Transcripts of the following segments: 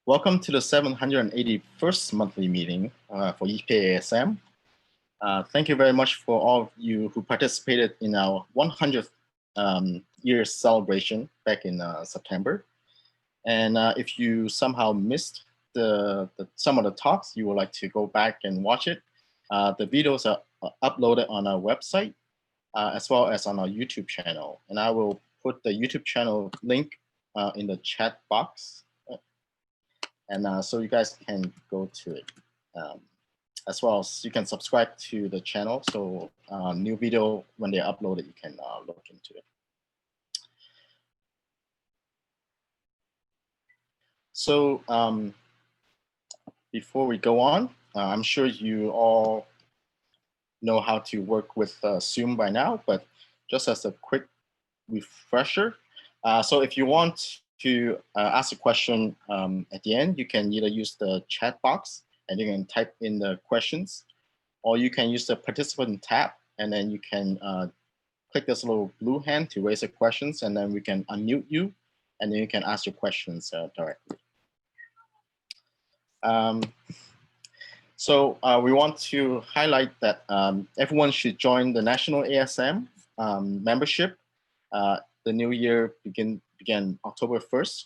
Welcome to the 781st monthly meeting for EPAASM. Thank you very much for all of you who participated in our 100th year celebration back in September. And if you somehow missed some of the talks, you would like to go back and watch it. The videos are uploaded on our website as well as on our YouTube channel. And I will put the YouTube channel link in the chat box. And so you guys can go to it. As well as you can subscribe to the channel. So new video, when they're uploaded, you can look into it. So before we go on, I'm sure you all know how to work with Zoom by now, but just as a quick refresher. So if you want to ask a question at the end, you can either use the chat box and you can type in the questions, or you can use the participant tab and then you can click this little blue hand to raise the questions, and then we can unmute you and then you can ask your questions directly. So we want to highlight that everyone should join the National ASM membership. The new year began October 1st.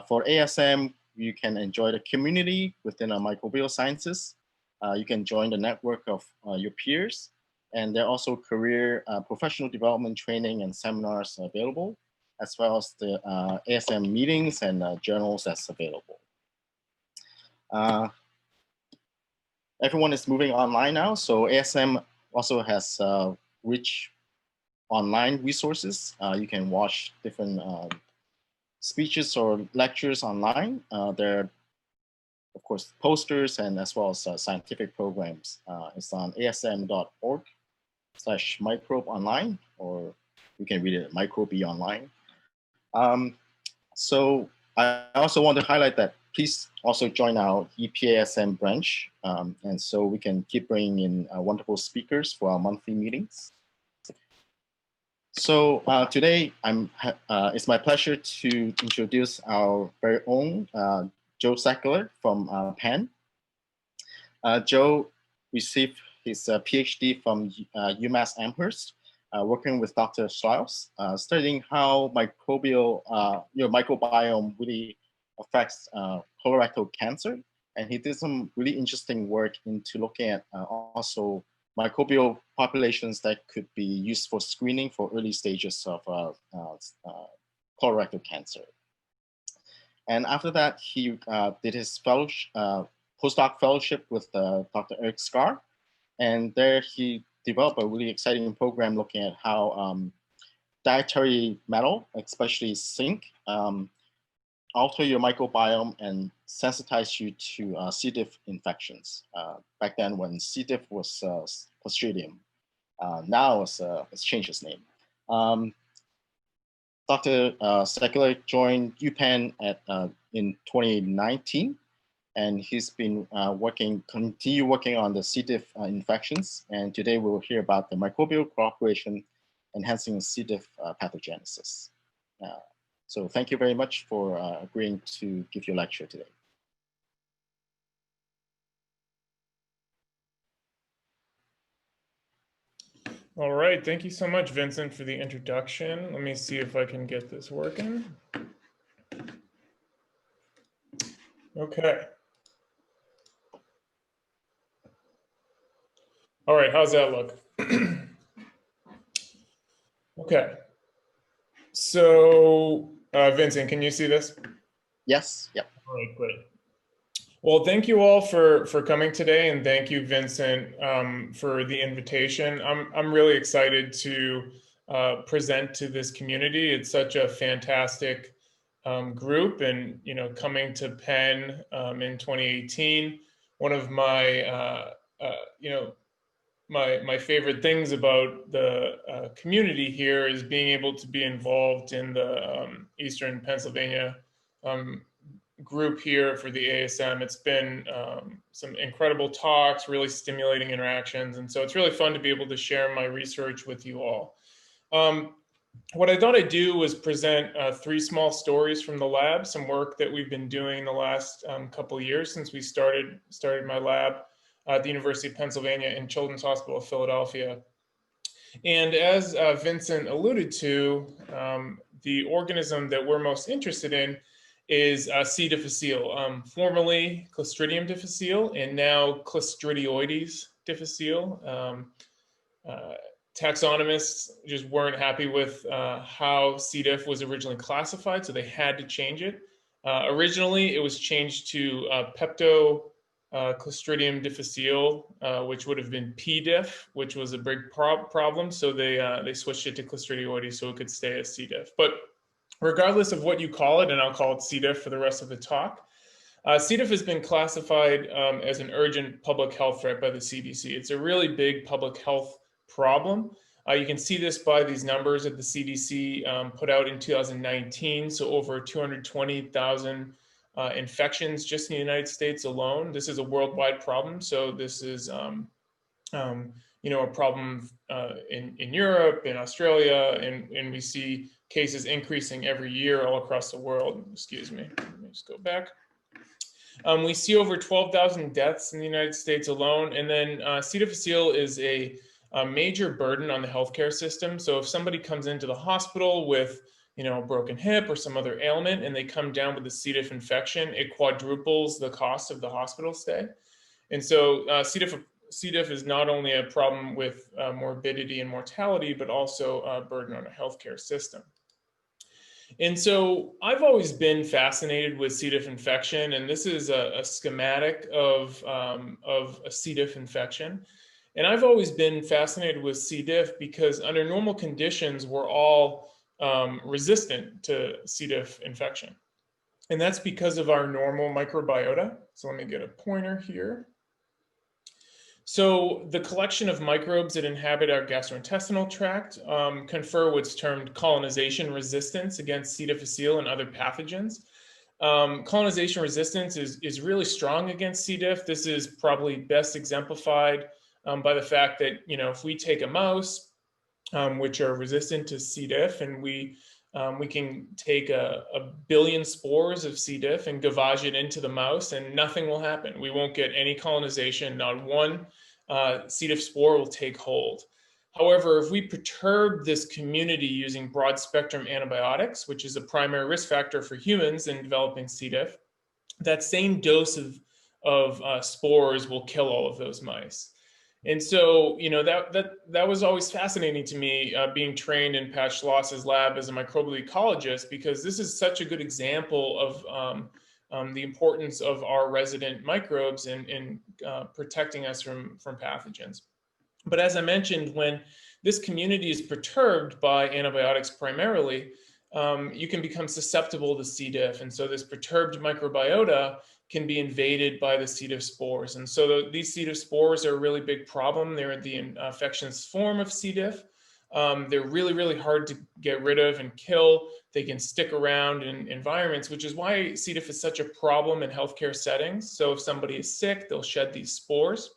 For ASM, you can enjoy the community within our microbial sciences. You can join the network of your peers, and there are also career professional development training and seminars available, as well as the ASM meetings and journals that's available. Everyone is moving online now, so ASM also has rich online resources. You can watch different speeches or lectures online. There are, of course, posters and as well as scientific programs. It's on asm.org/microbe online, or you can read it at microbe online. So I also want to highlight that please also join our EPAASM branch. And so we can keep bringing in wonderful speakers for our monthly meetings. So today, it's my pleasure to introduce our very own Joe Sackler from Penn. Joe received his PhD from UMass Amherst, working with Dr. Strauss, studying how microbiome really affects colorectal cancer. And he did some really interesting work into looking at also microbial populations that could be used for screening for early stages of colorectal cancer. And after that, he did his postdoc fellowship with Dr. Eric Scar. And there he developed a really exciting program looking at how dietary metal, especially zinc, alter your microbiome and sensitize you to C. diff infections. Back then when C. diff was Clostridium. Now it's changed its name. Dr. Sackler joined UPenn in 2019, and he's been continue working on the C. diff infections. And today we'll hear about the microbial cooperation enhancing C. diff pathogenesis. So thank you very much for agreeing to give your lecture today. All right, thank you so much, Vincent, for the introduction. Let me see if I can get this working. Okay. All right, how's that look? Okay. So, Vincent, can you see this? Yes, yep. All right, great. Well, thank you all for coming today, and thank you, Vincent, for the invitation. I'm really excited to present to this community. It's such a fantastic group, and coming to Penn in 2018, one of my my favorite things about the community here is being able to be involved in the Eastern Pennsylvania group here for the ASM. It's been some incredible talks, really stimulating interactions. And so it's really fun to be able to share my research with you all. what I thought I'd do was present 3 small stories from the lab, some work that we've been doing the last couple of years since we started my lab at the University of Pennsylvania and Children's Hospital of Philadelphia. And as Vincent alluded to, the organism that we're most interested in is C. difficile, formerly Clostridium difficile and now Clostridioides difficile. Taxonomists just weren't happy with how C. diff was originally classified, so they had to change it. Originally, it was changed to Clostridium difficile, which would have been P. diff, which was a big problem. So they switched it to Clostridioides so it could stay as C. diff. But regardless of what you call it, and I'll call it C. diff for the rest of the talk, C. diff has been classified as an urgent public health threat by the CDC. It's a really big public health problem. You can see this by these numbers that the CDC put out in 2019. So over 220,000 infections just in the United States alone. This is a worldwide problem. So this is, a problem in Europe, in Australia, and we see cases increasing every year all across the world. Excuse me, let me just go back. We see over 12,000 deaths in the United States alone. And then C. difficile is a major burden on the healthcare system. So if somebody comes into the hospital with a broken hip or some other ailment and they come down with a C. diff infection, it quadruples the cost of the hospital stay. And so C. diff is not only a problem with morbidity and mortality, but also a burden on a healthcare system. And so I've always been fascinated with C. diff infection, and this is a schematic of a C. diff infection. And I've always been fascinated with C. diff because under normal conditions, we're all resistant to C. diff infection. And that's because of our normal microbiota. So let me get a pointer here. So the collection of microbes that inhabit our gastrointestinal tract confer what's termed colonization resistance against C. difficile and other pathogens. Colonization resistance is really strong against C. diff. This is probably best exemplified by the fact that, if we take a mouse, which are resistant to C. diff, and we can take a billion spores of C. diff and gavage it into the mouse and nothing will happen. We won't get any colonization, not one C. diff spore will take hold. However, if we perturb this community using broad spectrum antibiotics, which is a primary risk factor for humans in developing C. diff, that same dose of spores will kill all of those mice. And so, that was always fascinating to me, being trained in Pat Schloss's lab as a microbial ecologist, because this is such a good example of the importance of our resident microbes in protecting us from pathogens. But as I mentioned, when this community is perturbed by antibiotics primarily, you can become susceptible to C. diff. And so this perturbed microbiota can be invaded by the C. diff spores. And so these C. diff spores are a really big problem. They're the infectious form of C. diff. They're really, really hard to get rid of and kill. They can stick around in environments, which is why C. diff is such a problem in healthcare settings. So if somebody is sick, they'll shed these spores.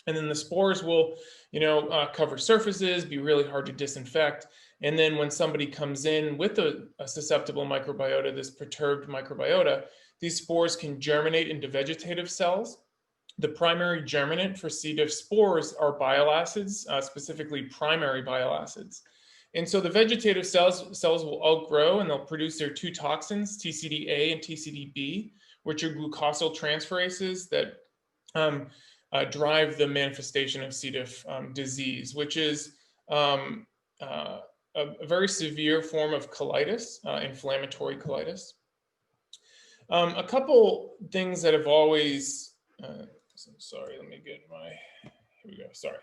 And then the spores will, cover surfaces, be really hard to disinfect. And then when somebody comes in with a susceptible microbiota, this perturbed microbiota, these spores can germinate into vegetative cells. The primary germinant for C. diff spores are bile acids, specifically primary bile acids. And so the vegetative cells will outgrow and they'll produce their 2 toxins, TCD-A and TCD-B, which are glucosyl-transferases that drive the manifestation of C. diff disease, which is a very severe form of colitis, inflammatory colitis. A couple things that have always, sorry, let me get here we go, sorry.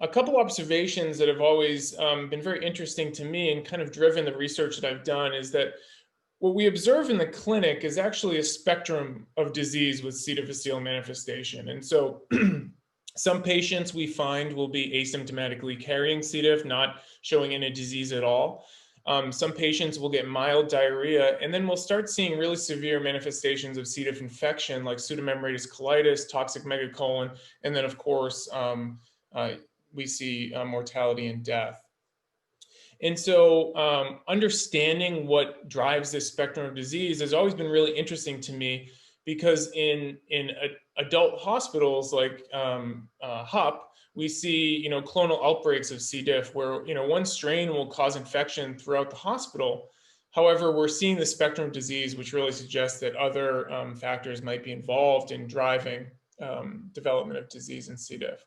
A couple observations that have always been very interesting to me and kind of driven the research that I've done is that what we observe in the clinic is actually a spectrum of disease with C. difficile manifestation. And so some patients we find will be asymptomatically carrying C. diff, not showing any disease at all. Some patients will get mild diarrhea, and then we'll start seeing really severe manifestations of C. diff infection like pseudomembranous colitis, toxic megacolon, and then of course, we see mortality and death. And so understanding what drives this spectrum of disease has always been really interesting to me, because in adult hospitals like HUP, we see clonal outbreaks of C. diff where one strain will cause infection throughout the hospital. However, we're seeing the spectrum of disease, which really suggests that other factors might be involved in driving development of disease in C. diff.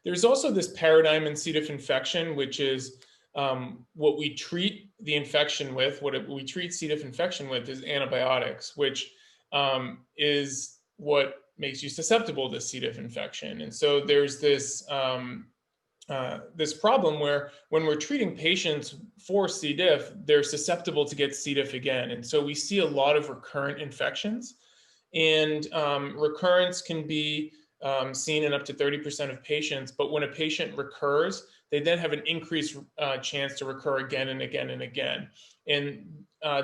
There's also this paradigm in C. diff infection, which is what we treat the infection with. What we treat C. diff infection with is antibiotics, which is what makes you susceptible to C. diff infection. And so there's this this problem where when we're treating patients for C. diff, they're susceptible to get C. diff again. And so we see a lot of recurrent infections, and recurrence can be seen in up to 30% of patients. But when a patient recurs, they then have an increased chance to recur again and again and again. And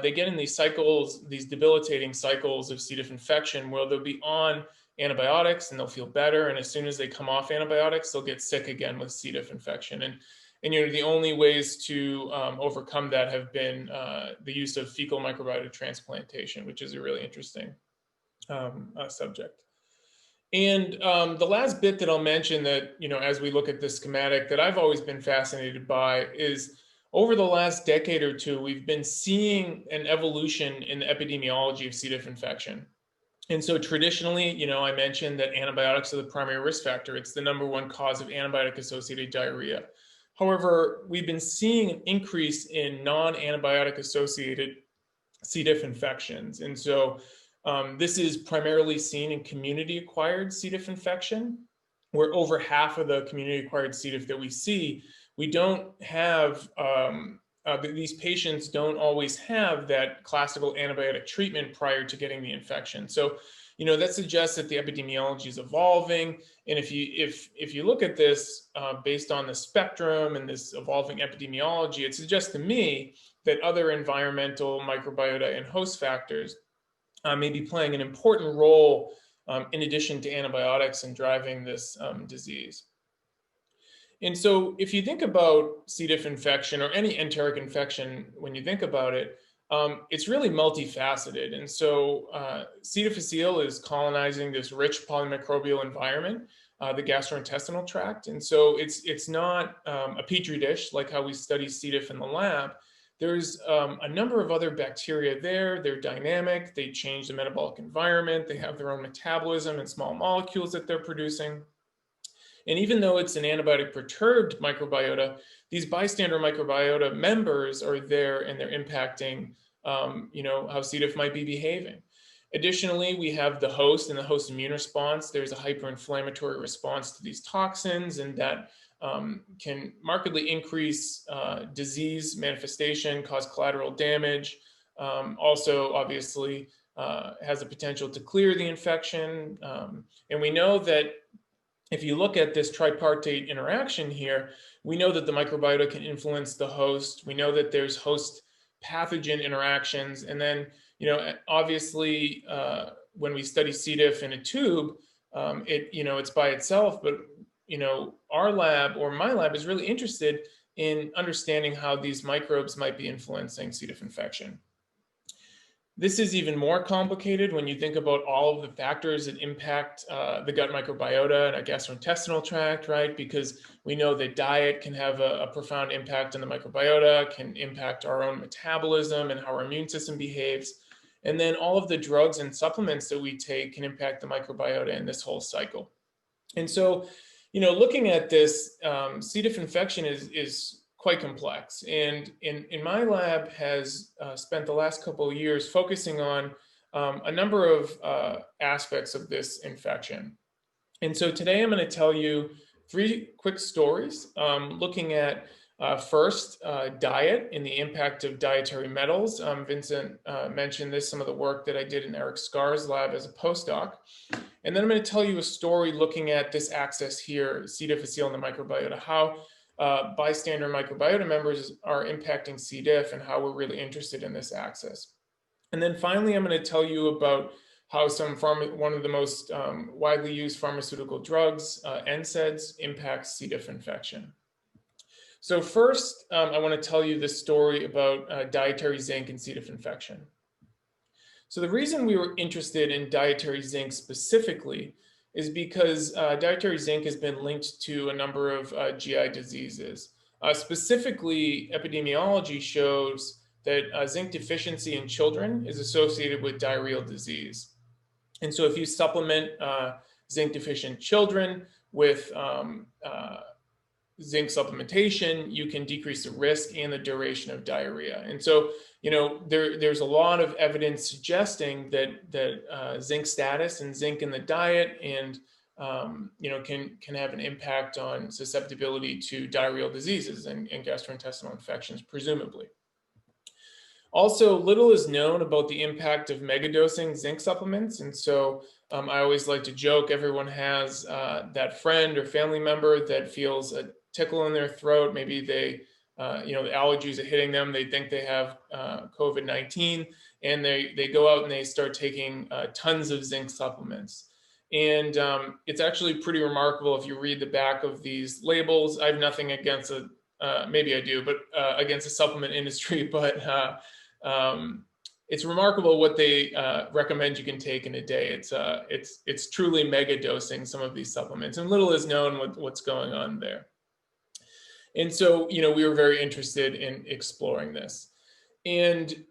they get in these cycles, these debilitating cycles of C. diff infection, where they'll be on antibiotics and they'll feel better. And as soon as they come off antibiotics, they'll get sick again with C. diff infection. And the only ways to overcome that have been the use of fecal microbiota transplantation, which is a really interesting subject. And the last bit that I'll mention that, as we look at this schematic, that I've always been fascinated by is, over the last decade or two, we've been seeing an evolution in the epidemiology of C. diff infection. And so traditionally, I mentioned that antibiotics are the primary risk factor. It's the #1 cause of antibiotic-associated diarrhea. However, we've been seeing an increase in non-antibiotic associated C. diff infections. And so this is primarily seen in community-acquired C. diff infection, where over half of the community-acquired C. diff that we see, we don't have, these patients don't always have that classical antibiotic treatment prior to getting the infection. So, that suggests that the epidemiology is evolving. And if you look at this based on the spectrum and this evolving epidemiology, it suggests to me that other environmental, microbiota, and host factors may be playing an important role in addition to antibiotics in driving this disease. And so if you think about C. diff infection or any enteric infection, when you think about it, it's really multifaceted. And so C. difficile is colonizing this rich polymicrobial environment, the gastrointestinal tract. And so it's not a petri dish like how we study C. diff in the lab. There's a number of other bacteria there. They're dynamic. They change the metabolic environment. They have their own metabolism and small molecules that they're producing. And even though it's an antibiotic-perturbed microbiota, these bystander microbiota members are there, and they're impacting, how C. diff might be behaving. Additionally, we have the host and the host immune response. There's a hyperinflammatory response to these toxins, and that can markedly increase disease manifestation, cause collateral damage. Also, obviously, has the potential to clear the infection. And we know that if you look at this tripartite interaction here, we know that the microbiota can influence the host. We know that there's host pathogen interactions. And then, obviously, when we study C. diff in a tube, it's by itself, but our lab, or my lab, is really interested in understanding how these microbes might be influencing C. diff infection. This is even more complicated when you think about all of the factors that impact the gut microbiota and our gastrointestinal tract, right? Because we know that diet can have a profound impact on the microbiota, can impact our own metabolism and how our immune system behaves. And then all of the drugs and supplements that we take can impact the microbiota in this whole cycle. And so, looking at this, C. diff infection is quite complex. And in my lab has spent the last couple of years focusing on a number of aspects of this infection. And so today I'm going to tell you 3 quick stories looking at first, diet and the impact of dietary metals. Vincent mentioned this, some of the work that I did in Eric Scar's lab as a postdoc. And then I'm going to tell you a story looking at this axis here, C. difficile and the microbiota, how bystander microbiota members are impacting C. diff and how we're really interested in this axis. And then finally, I'm going to tell you about how one of the most widely used pharmaceutical drugs, NSAIDs, impacts C. diff infection. So first, I want to tell you the story about dietary zinc and C. diff infection. So the reason we were interested in dietary zinc specifically is because dietary zinc has been linked to a number of GI diseases. Specifically, epidemiology shows that zinc deficiency in children is associated with diarrheal disease. And so if you supplement zinc deficient children with zinc supplementation, you can decrease the risk and the duration of diarrhea. And so, there's a lot of evidence suggesting that zinc status and zinc in the diet and can have an impact on susceptibility to diarrheal diseases and gastrointestinal infections, presumably. Also, little is known about the impact of megadosing zinc supplements. And so I always like to joke, everyone has that friend or family member that feels a tickle in their throat. Maybe they, the allergies are hitting them. They think they have COVID-19 and they go out and they start taking tons of zinc supplements. And it's actually pretty remarkable if you read the back of these labels. I have nothing against maybe I do, but against the supplement industry, but it's remarkable what they recommend you can take in a day. It's truly mega dosing some of these supplements, and little is known what's going on there. And so, we were very interested in exploring this. And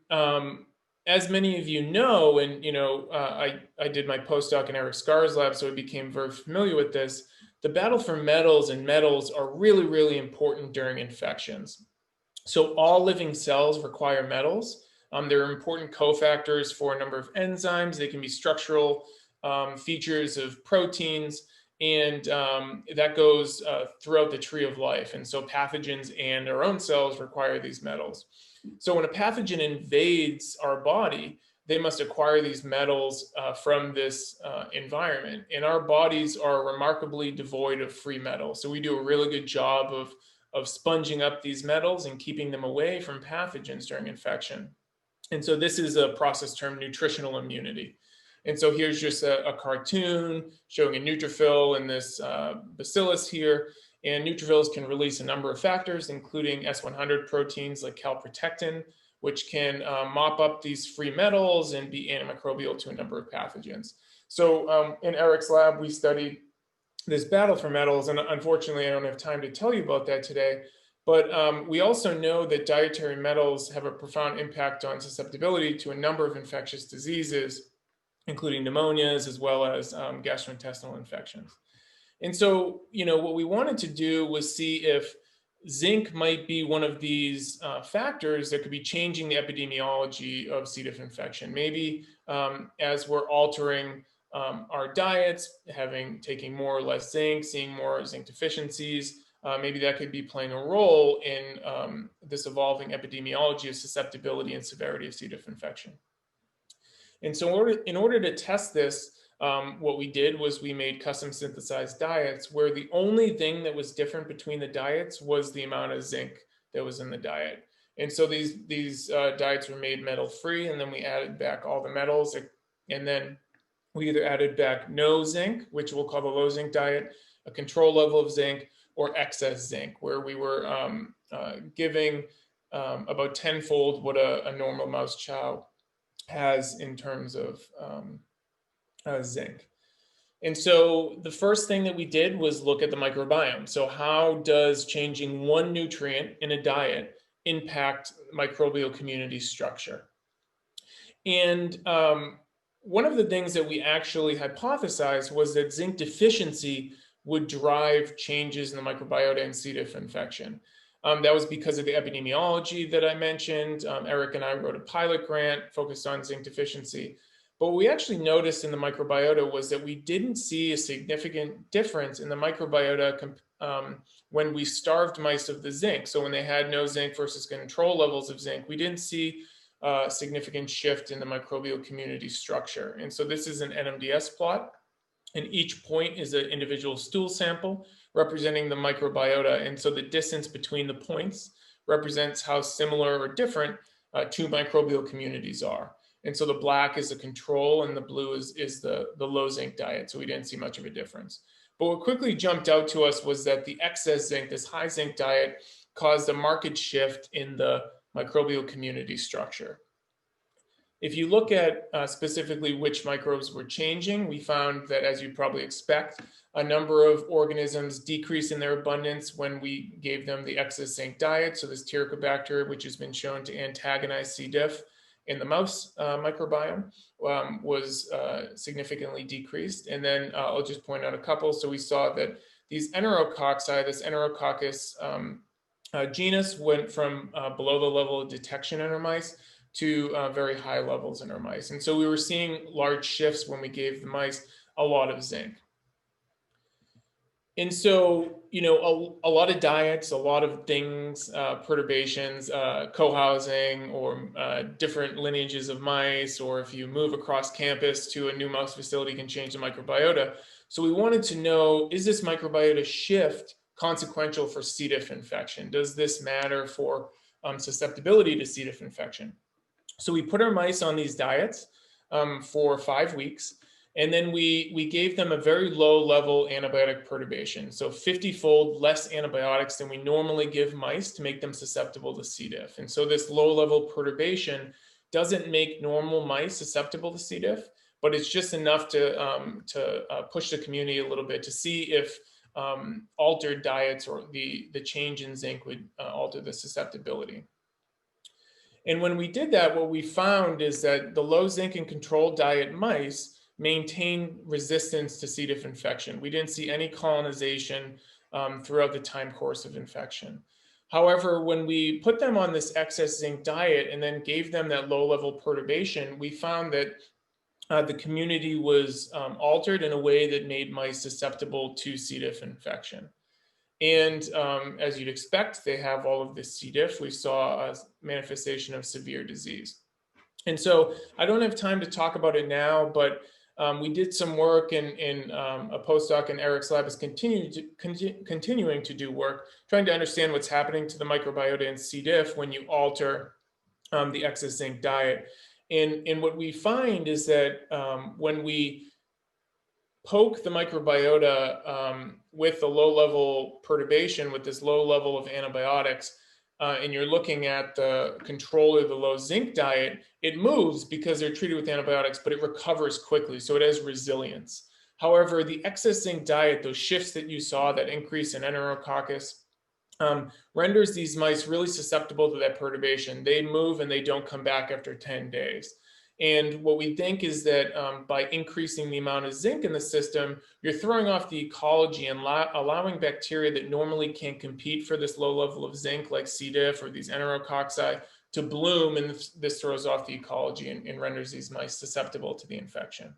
as many of you know, and I did my postdoc in Eric Scar's lab, so I became very familiar with this. The battle for metals and metals are really, really important during infections. So all living cells require metals. They're important cofactors for a number of enzymes. They can be structural features of proteins, and that goes throughout the tree of life. And so pathogens and our own cells require these metals. So when a pathogen invades our body, they must acquire these metals from this environment. And our bodies are remarkably devoid of free metals. So we do a really good job of sponging up these metals and keeping them away from pathogens during infection. And so this is a process termed nutritional immunity. And so here's just a cartoon showing a neutrophil in this bacillus here. And neutrophils can release a number of factors, including S100 proteins like calprotectin, which can mop up these free metals and be antimicrobial to a number of pathogens. So in Eric's lab, we studied this battle for metals, and unfortunately, I don't have time to tell you about that today. But we also know that dietary metals have a profound impact on susceptibility to a number of infectious diseases, including pneumonias, as well as gastrointestinal infections. And so, what we wanted to do was see if zinc might be one of these factors that could be changing the epidemiology of C. diff infection. Maybe as we're altering our diets, taking more or less zinc, seeing more zinc deficiencies, maybe that could be playing a role in this evolving epidemiology of susceptibility and severity of C. diff infection. And so in order to test this, what we did was we made custom synthesized diets where the only thing that was different between the diets was the amount of zinc that was in the diet. And so these diets were made metal free, and then we added back all the metals, and then we either added back no zinc, which we'll call the low zinc diet, a control level of zinc, or excess zinc, where we were giving about tenfold what a normal mouse chow has in terms of zinc. And so the first thing that we did was look at the microbiome. So how does changing one nutrient in a diet impact microbial community structure? And one of the things that we actually hypothesized was that zinc deficiency would drive changes in the microbiota and C. diff infection. That was because of the epidemiology that I mentioned. Eric and I wrote a pilot grant focused on zinc deficiency. But what we actually noticed in the microbiota was that we didn't see a significant difference in the microbiota when we starved mice of the zinc. So when they had no zinc versus control levels of zinc, we didn't see a significant shift in the microbial community structure. And so this is an NMDS plot, and each point is an individual stool sample representing the microbiota. And so the distance between the points represents how similar or different two microbial communities are. And so the black is the control and the blue is the low zinc diet. So we didn't see much of a difference. But what quickly jumped out to us was that the excess zinc, this high zinc diet, caused a marked shift in the microbial community structure. If you look at specifically which microbes were changing, we found that, as you probably expect, a number of organisms decrease in their abundance when we gave them the excess zinc diet. So this Enterocococus, which has been shown to antagonize C. diff in the mouse microbiome, was significantly decreased. And then I'll just point out a couple. So we saw that these Enterococci, this Enterococcus genus, went from below the level of detection in our mice to very high levels in our mice. And so we were seeing large shifts when we gave the mice a lot of zinc. And so, you know, a lot of diets, a lot of things, perturbations, co-housing, or different lineages of mice, or if you move across campus to a new mouse facility, can change the microbiota. So we wanted to know, is this microbiota shift consequential for C. diff infection? Does this matter for susceptibility to C. diff infection? So we put our mice on these diets for 5 weeks. And then we gave them a very low level antibiotic perturbation. So 50-fold less antibiotics than we normally give mice to make them susceptible to C. diff. And so this low level perturbation doesn't make normal mice susceptible to C. diff, but it's just enough to push the community a little bit to see if altered diets or the change in zinc would alter the susceptibility. And when we did that, what we found is that the low zinc and controlled diet mice maintain resistance to C. diff infection. We didn't see any colonization throughout the time course of infection. However, when we put them on this excess zinc diet and then gave them that low level perturbation, we found that the community was altered in a way that made mice susceptible to C. diff infection. And as you'd expect, they have all of this C. diff. We saw a manifestation of severe disease. And so I don't have time to talk about it now, but we did some work in a postdoc in Eric's lab is continuing to do work, trying to understand what's happening to the microbiota in C. diff when you alter the excess zinc diet. And what we find is that when we poke the microbiota with a low level perturbation, with this low level of antibiotics, and you're looking at the control of the low zinc diet, it moves because they're treated with antibiotics, but it recovers quickly. So it has resilience. However, the excess zinc diet, those shifts that you saw, that increase in Enterococcus, renders these mice really susceptible to that perturbation. They move and they don't come back after 10 days. And what we think is that by increasing the amount of zinc in the system, you're throwing off the ecology and allowing bacteria that normally can't compete for this low level of zinc, like C. diff or these Enterococci, to bloom, and this throws off the ecology and renders these mice susceptible to the infection.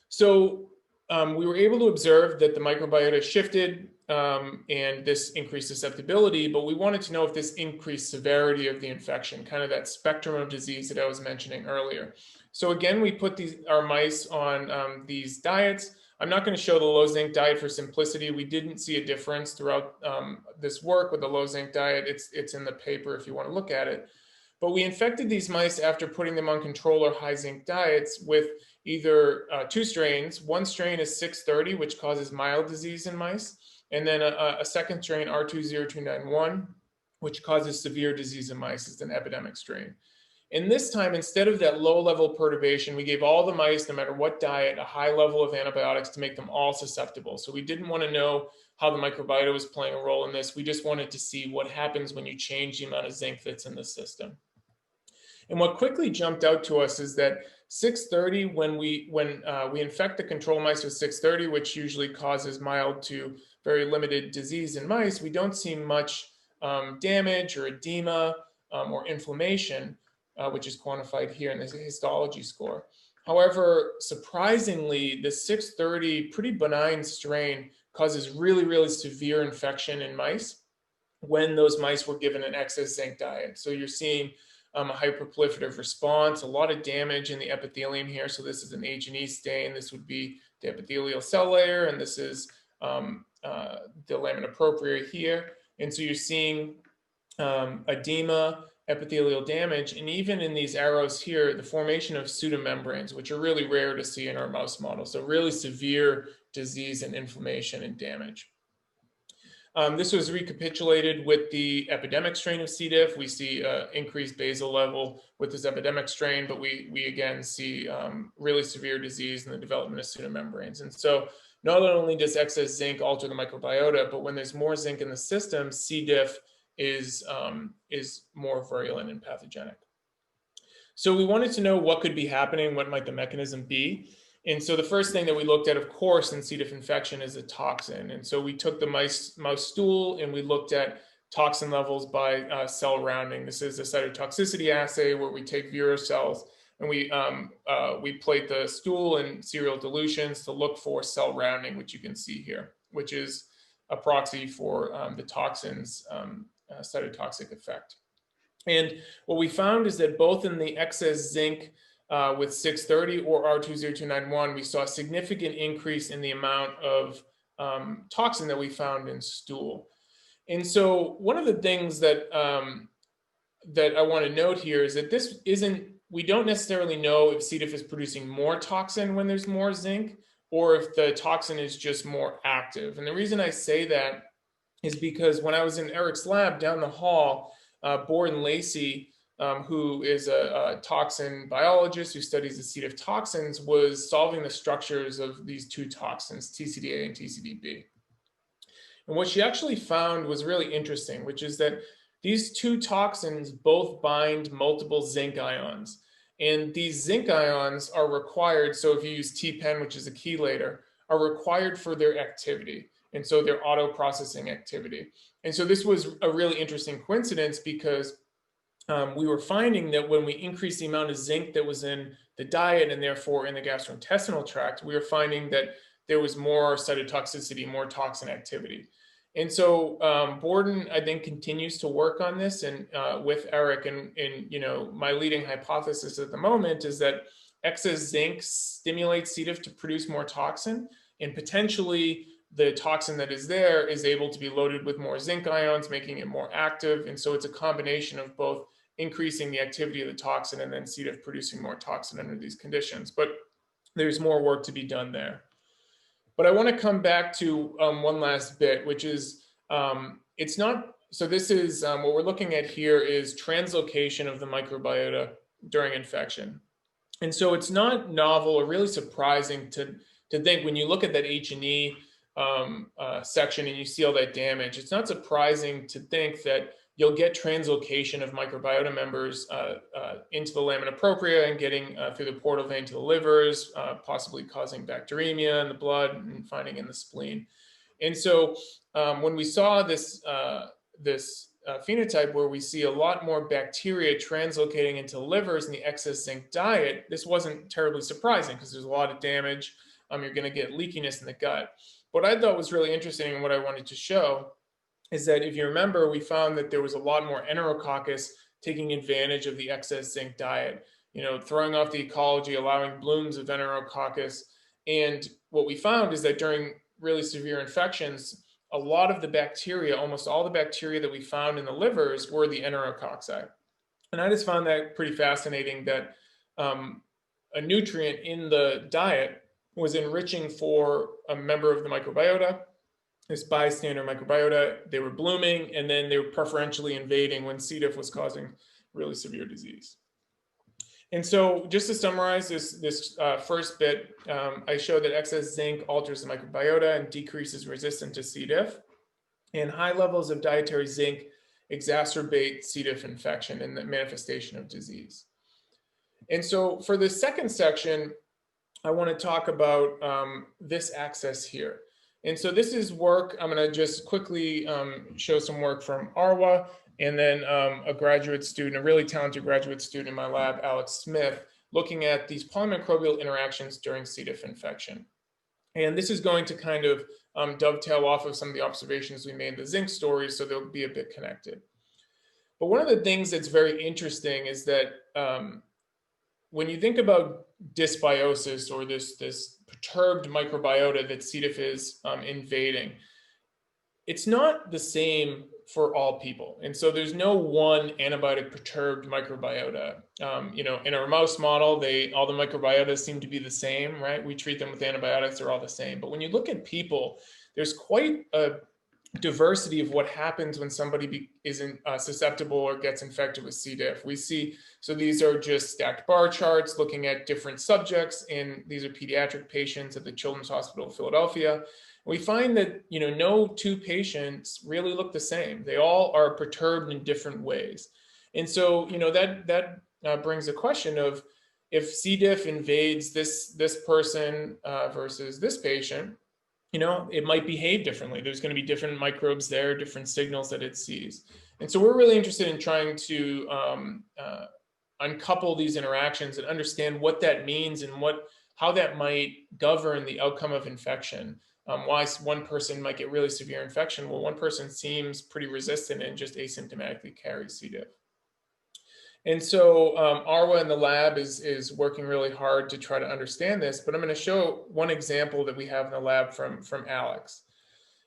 So we were able to observe that the microbiota shifted and this increased susceptibility, but we wanted to know if this increased severity of the infection, kind of that spectrum of disease that I was mentioning earlier. So again, we put our mice on these diets. I'm not going to show the low zinc diet for simplicity. We didn't see a difference throughout this work with the low zinc diet. It's in the paper if you want to look at it. But we infected these mice after putting them on control or high zinc diets with either 2 strains. One strain is 630, which causes mild disease in mice. And then a second strain, R20291, which causes severe disease in mice. It's an epidemic strain. And this time, instead of that low level perturbation, we gave all the mice, no matter what diet, a high level of antibiotics to make them all susceptible. So we didn't want to know how the microbiota was playing a role in this. We just wanted to see what happens when you change the amount of zinc that's in the system. And what quickly jumped out to us is that 630, when we infect the control mice with 630, which usually causes mild to very limited disease in mice, we don't see much damage or edema or inflammation, which is quantified here in this histology score. However, surprisingly, the 630 pretty benign strain causes really, really severe infection in mice when those mice were given an excess zinc diet. So you're seeing a hyperproliferative response, a lot of damage in the epithelium here. So this is an H&E stain. This would be the epithelial cell layer, and this is the lamina propria here. And so you're seeing edema, epithelial damage, and even in these arrows here, the formation of pseudomembranes, which are really rare to see in our mouse model. So really severe disease and inflammation and damage. This was recapitulated with the epidemic strain of C. diff. We see increased basal level with this epidemic strain, but we again see really severe disease and the development of pseudomembranes. And so not only does excess zinc alter the microbiota, but when there's more zinc in the system, C. diff is more virulent and pathogenic. So we wanted to know what could be happening, what might the mechanism be. And so the first thing that we looked at, of course, in C. diff infection is a toxin. And so we took the mouse stool and we looked at toxin levels by cell rounding. This is a cytotoxicity assay where we take vero cells and we plate the stool in serial dilutions to look for cell rounding, which you can see here, which is a proxy for the toxin's cytotoxic effect. And what we found is that both in the excess zinc with 630 or R20291, we saw a significant increase in the amount of toxin that we found in stool. And so one of the things that that I want to note here is that this isn't, we don't necessarily know if C. diff is producing more toxin when there's more zinc, or if the toxin is just more active. And the reason I say that is because when I was in Eric's lab down the hall, Borden Lacey, who is a toxin biologist who studies the C. diff toxins, was solving the structures of these two toxins, TCDA and TCDB. And what she actually found was really interesting, which is that these two toxins both bind multiple zinc ions. And these zinc ions are required, so if you use TPEN, which is a chelator, are required for their activity. And so their auto-processing activity. And so this was a really interesting coincidence because we were finding that when we increased the amount of zinc that was in the diet and therefore in the gastrointestinal tract, we were finding that there was more cytotoxicity, more toxin activity. And so Borden, I think, continues to work on this and with Eric. And you know, my leading hypothesis at the moment is that excess zinc stimulates C. diff to produce more toxin, and potentially the toxin that is there is able to be loaded with more zinc ions, making it more active. And so it's a combination of both increasing the activity of the toxin and then C. diff producing more toxin under these conditions. But there's more work to be done there. But I want to come back to one last bit, which is it's not, so this is what we're looking at here is translocation of the microbiota during infection. And so it's not novel or really surprising to think when you look at that H&E section and you see all that damage, it's not surprising to think that you'll get translocation of microbiota members into the lamina propria and getting through the portal vein to the livers, possibly causing bacteremia in the blood and finding in the spleen. And so when we saw this, phenotype where we see a lot more bacteria translocating into livers in the excess zinc diet, this wasn't terribly surprising because there's a lot of damage. You're going to get leakiness in the gut. What I thought was really interesting and what I wanted to show is that if you remember, we found that there was a lot more Enterococcus taking advantage of the excess zinc diet, you know, throwing off the ecology, allowing blooms of Enterococcus. And what we found is that during really severe infections, a lot of the bacteria, almost all the bacteria that we found in the livers were the Enterococci. And I just found that pretty fascinating that a nutrient in the diet was enriching for a member of the microbiota, this bystander microbiota. They were blooming, and then they were preferentially invading when C. diff was causing really severe disease. And so just to summarize this first bit, I showed that excess zinc alters the microbiota and decreases resistance to C. diff. And high levels of dietary zinc exacerbate C. diff infection and the manifestation of disease. And so for the second section, I want to talk about this axis here. And so this is work, I'm going to just quickly show some work from Arwa, and then a graduate student, a really talented graduate student in my lab, Alex Smith, looking at these polymicrobial interactions during C. diff infection. And this is going to kind of dovetail off of some of the observations we made in the zinc stories, so they'll be a bit connected. But one of the things that's very interesting is that when you think about dysbiosis or this perturbed microbiota that C. diff is invading, it's not the same for all people. And so there's no one antibiotic perturbed microbiota. You know, in our mouse model, all the microbiota seem to be the same, right? We treat them with antibiotics, they're all the same. But when you look at people, there's quite a diversity of what happens when somebody isn't susceptible or gets infected with C. diff. We see, so these are just stacked bar charts looking at different subjects, and these are pediatric patients at the Children's Hospital of Philadelphia. We find that, you know, no two patients really look the same. They all are perturbed in different ways. And so, you know, that brings a question of, if C. diff invades this person versus this patient, you know, it might behave differently. There's going to be different microbes there, different signals that it sees. And so we're really interested in trying to uncouple these interactions and understand what that means and how that might govern the outcome of infection. Why one person might get really severe infection. Well, one person seems pretty resistant and just asymptomatically carries C. diff. And so Arwa in the lab is working really hard to try to understand this, but I'm going to show one example that we have in the lab from Alex.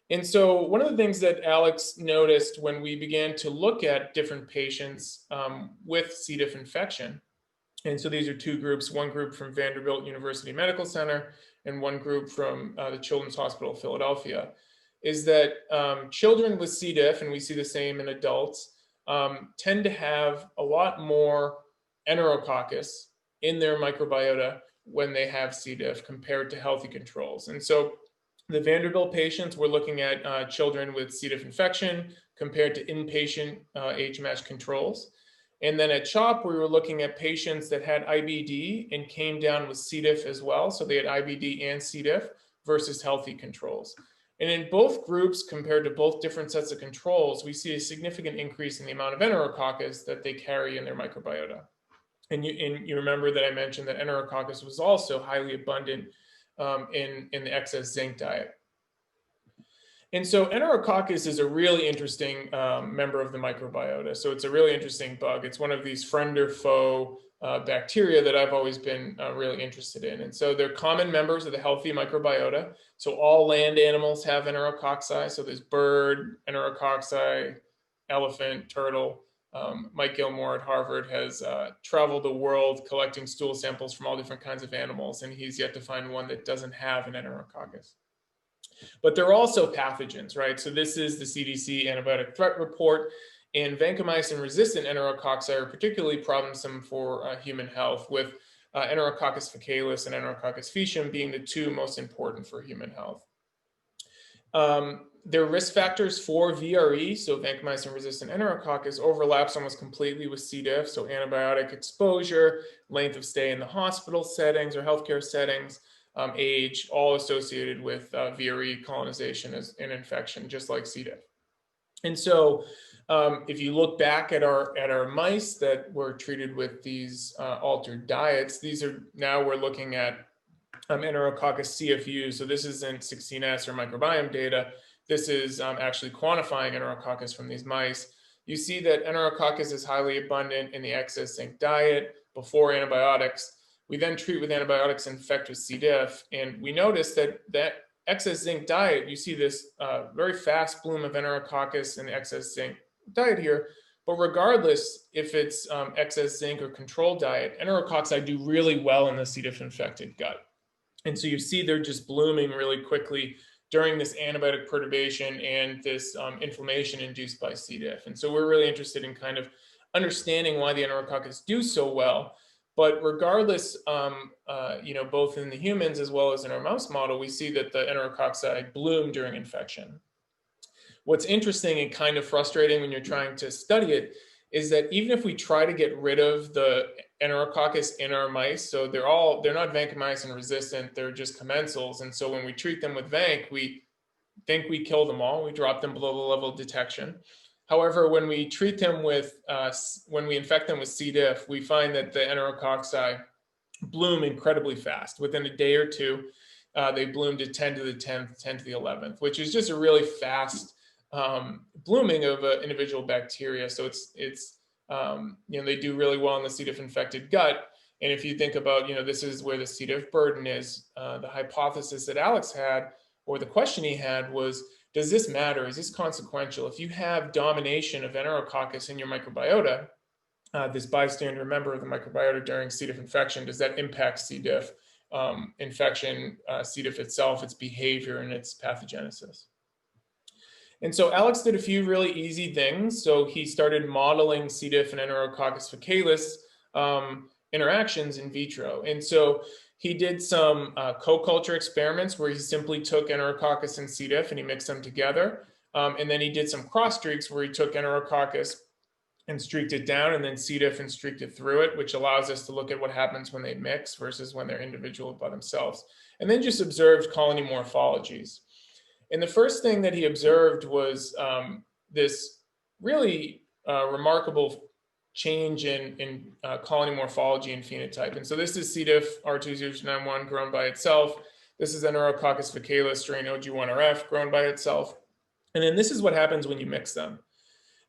And so one of the things that Alex noticed when we began to look at different patients with C. diff infection, and so these are two groups, one group from Vanderbilt University Medical Center and one group from the Children's Hospital of Philadelphia, is that children with C. diff, and we see the same in adults, tend to have a lot more Enterococcus in their microbiota when they have C. diff compared to healthy controls. And so the Vanderbilt patients, we're looking at children with C. diff infection compared to inpatient age-matched controls. And then at CHOP, we were looking at patients that had IBD and came down with C. diff as well. So they had IBD and C. diff versus healthy controls. And in both groups, compared to both different sets of controls, we see a significant increase in the amount of Enterococcus that they carry in their microbiota. And you remember that I mentioned that Enterococcus was also highly abundant in the excess zinc diet. And so Enterococcus is a really interesting member of the microbiota. So it's a really interesting bug. It's one of these friend or foe bacteria that I've always been really interested in. And so they're common members of the healthy microbiota. So all land animals have Enterococci. So there's bird, Enterococci, elephant, turtle. Mike Gilmore at Harvard has traveled the world collecting stool samples from all different kinds of animals, and he's yet to find one that doesn't have an Enterococcus. But they're also pathogens, right? So this is the CDC antibiotic threat report. And vancomycin-resistant Enterococci are particularly problemsome for human health, with Enterococcus faecalis and Enterococcus faecium being the two most important for human health. Their risk factors for VRE, so vancomycin-resistant Enterococcus, overlaps almost completely with C. diff, so antibiotic exposure, length of stay in the hospital settings or healthcare settings, age, all associated with VRE colonization as an infection, just like C. diff. And so if you look back at our mice that were treated with these altered diets, these are now we're looking at Enterococcus CFU. So this isn't 16S or microbiome data. This is actually quantifying Enterococcus from these mice. You see that Enterococcus is highly abundant in the excess zinc diet before antibiotics. We then treat with antibiotics and infect with C. diff. And we notice that excess zinc diet, you see this very fast bloom of Enterococcus in the excess zinc diet here. But regardless if it's excess zinc or controlled diet, Enterococci do really well in the C. diff infected gut. And so you see they're just blooming really quickly during this antibiotic perturbation and this inflammation induced by C. diff. And so we're really interested in kind of understanding why the Enterococcus do so well. But regardless, you know, both in the humans as well as in our mouse model, we see that the Enterococci bloom during infection. What's interesting and kind of frustrating when you're trying to study it is that even if we try to get rid of the Enterococcus in our mice, so they're not vancomycin resistant, they're just commensals. And so when we treat them with vanc, we think we kill them all. We drop them below the level of detection. However, when we treat them with, when we infect them with C. diff, we find that the Enterococci bloom incredibly fast. Within a day or two, they bloom to 10 to the 10th, 10 to the 11th, which is just a really fast blooming of an individual bacteria. So it's you know, they do really well in the C. diff infected gut. And if you think about, you know, this is where the C. diff burden is, the hypothesis that Alex had, or the question he had was, does this matter? Is this consequential? If you have domination of Enterococcus in your microbiota, this bystander member of the microbiota during C. diff infection, does that impact C. diff infection, C. diff itself, its behavior, and its pathogenesis? And so Alex did a few really easy things. So he started modeling C. diff and Enterococcus faecalis interactions in vitro. And so he did some co-culture experiments where he simply took Enterococcus and C. diff and he mixed them together. And then he did some cross streaks where he took Enterococcus and streaked it down, and then C. diff and streaked it through it, which allows us to look at what happens when they mix versus when they're individual by themselves. And then just observed colony morphologies. And the first thing that he observed was this really remarkable change in colony morphology and phenotype. And so this is C. diff R20291 grown by itself. This is Enterococcus faecalis strain OG1RF grown by itself. And then this is what happens when you mix them.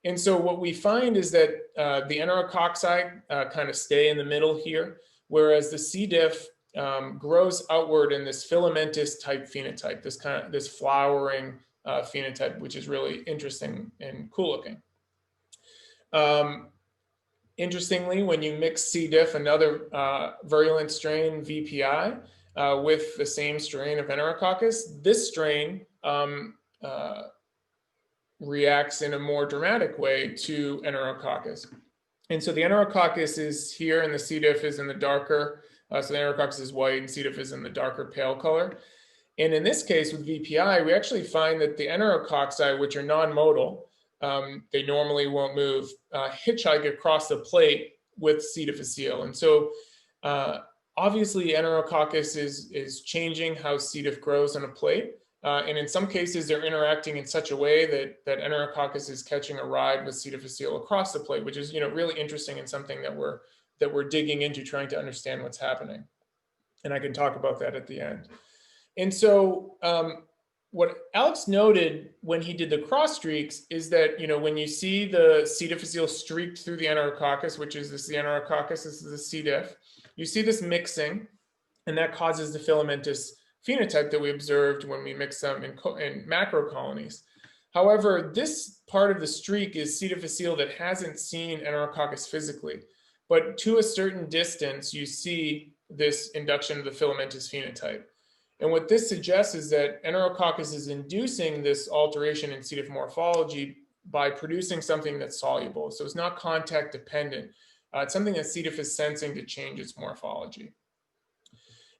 And so what we find is that the Enterococci kind of stay in the middle here, whereas the C. diff grows outward in this filamentous type phenotype, this flowering phenotype, which is really interesting and cool looking. Interestingly, when you mix C. diff, another virulent strain, VPI, with the same strain of Enterococcus, this strain reacts in a more dramatic way to Enterococcus. And so the Enterococcus is here and the C. diff is in the darker, so the Enterococcus is white and C. diff is in the darker pale color. And in this case with VPI, we actually find that the Enterococci, which are non-modal, they normally won't move, hitchhike across the plate with C. difficile. And so obviously Enterococcus is changing how C. diff grows on a plate. And in some cases, they're interacting in such a way that Enterococcus is catching a ride with C. difficile across the plate, which is really interesting and something that we're digging into, trying to understand what's happening. And I can talk about that at the end. And so what Alex noted when he did the cross streaks is that when you see the C. difficile streaked through the Enterococcus, which is the Enterococcus, this is the C. diff, you see this mixing, and that causes the filamentous phenotype that we observed when we mix them in macro colonies. However, this part of the streak is C. difficile that hasn't seen Enterococcus physically, but to a certain distance, you see this induction of the filamentous phenotype. And what this suggests is that Enterococcus is inducing this alteration in C. diff morphology by producing something that's soluble. So it's not contact dependent. It's something that C. diff is sensing to change its morphology.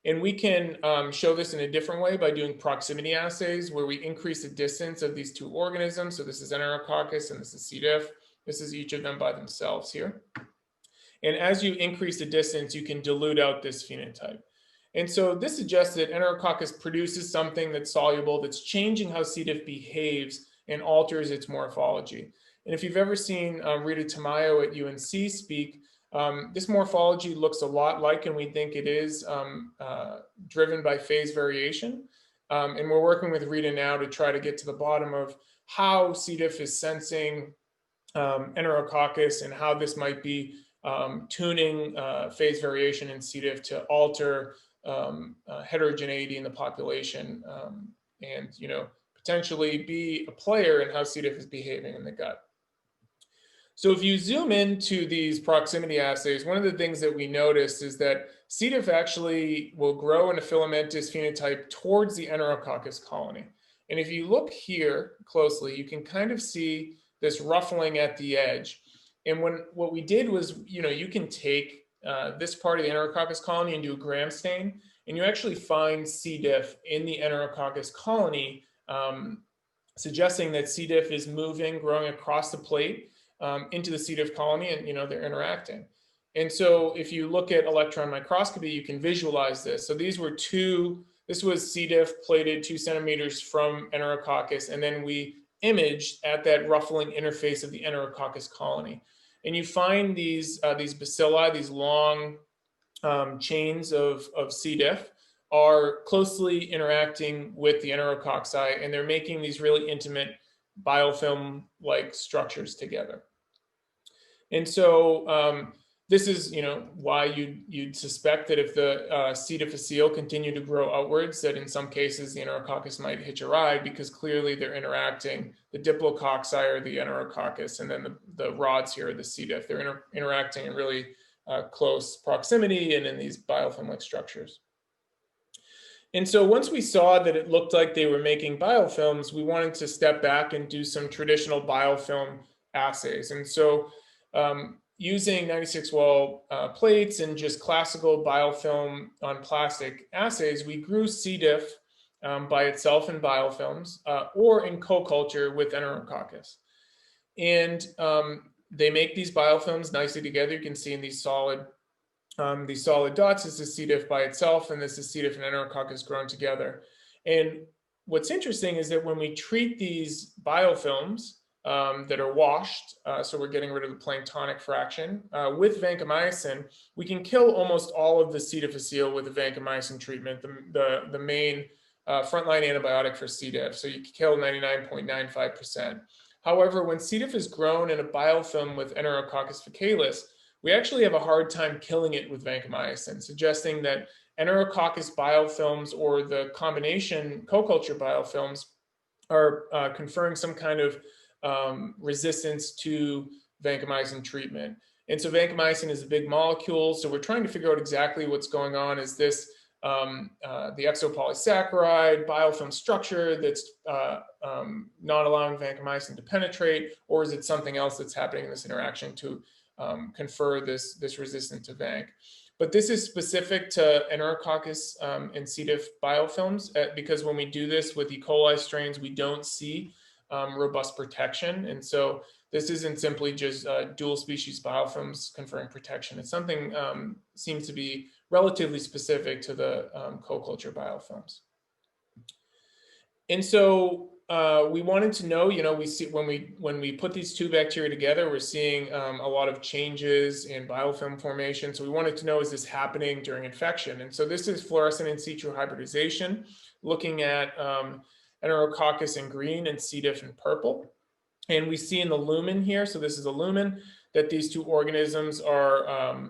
And we can show this in a different way by doing proximity assays where we increase the distance of these two organisms. So this is Enterococcus and this is C. diff. This is each of them by themselves here. And as you increase the distance, you can dilute out this phenotype. And so this suggests that Enterococcus produces something that's soluble, that's changing how C. diff behaves and alters its morphology. And if you've ever seen Rita Tamayo at UNC speak, this morphology looks a lot like, and we think it is driven by phase variation. And we're working with Rita now to try to get to the bottom of how C. diff is sensing Enterococcus and how this might be tuning phase variation in C. diff to alter heterogeneity in the population and potentially be a player in how C. diff is behaving in the gut. So if you zoom into these proximity assays, one of the things that we noticed is that C. diff actually will grow in a filamentous phenotype towards the Enterococcus colony. And if you look here closely, you can kind of see this ruffling at the edge. And what we did was, you can take this part of the Enterococcus colony and do a gram stain, and you actually find C. diff in the Enterococcus colony, suggesting that C. diff is moving, growing across the plate into the C. diff colony, and they're interacting. And so if you look at electron microscopy, you can visualize this. So this was C. diff plated 2 centimeters from Enterococcus, and then we imaged at that ruffling interface of the Enterococcus colony. And you find these bacilli, these long chains of C. diff, are closely interacting with the Enterococci, and they're making these really intimate biofilm-like structures together. And so this is, why you'd suspect that if the C. difficile continue to grow outwards, that in some cases the Enterococcus might hitch a ride, because clearly they're interacting. The diplococci are the Enterococcus, and then the rods here are the C. diff. They're interacting in really close proximity and in these biofilm-like structures. And so once we saw that it looked like they were making biofilms, we wanted to step back and do some traditional biofilm assays. And so using 96-well plates and just classical biofilm on plastic assays, we grew C. diff by itself in biofilms or in co-culture with Enterococcus. And they make these biofilms nicely together. You can see in these solid dots, this is C. diff by itself, and this is C. diff and Enterococcus grown together. And what's interesting is that when we treat these biofilms that are washed, so we're getting rid of the planktonic fraction, with vancomycin, we can kill almost all of the C. difficile with the vancomycin treatment, the main frontline antibiotic for C. diff. So you can kill 99.95%. However, when C. diff is grown in a biofilm with Enterococcus faecalis, we actually have a hard time killing it with vancomycin, suggesting that Enterococcus biofilms or the combination co-culture biofilms are conferring some kind of resistance to vancomycin treatment. And so vancomycin is a big molecule, so we're trying to figure out exactly what's going on. Is this the exopolysaccharide biofilm structure that's not allowing vancomycin to penetrate, or is it something else that's happening in this interaction to confer this resistance to vanc? But this is specific to Enterococcus and C. diff biofilms because when we do this with E. coli strains, we don't see robust protection. And so this isn't simply just dual species biofilms conferring protection. It's something seems to be relatively specific to the co-culture biofilms. And so we wanted to know, we see when we put these two bacteria together, we're seeing a lot of changes in biofilm formation. So we wanted to know, is this happening during infection? And so this is fluorescent in situ hybridization, looking at Enterococcus in green and C. diff in purple. And we see in the lumen here, so this is a lumen, that these two organisms are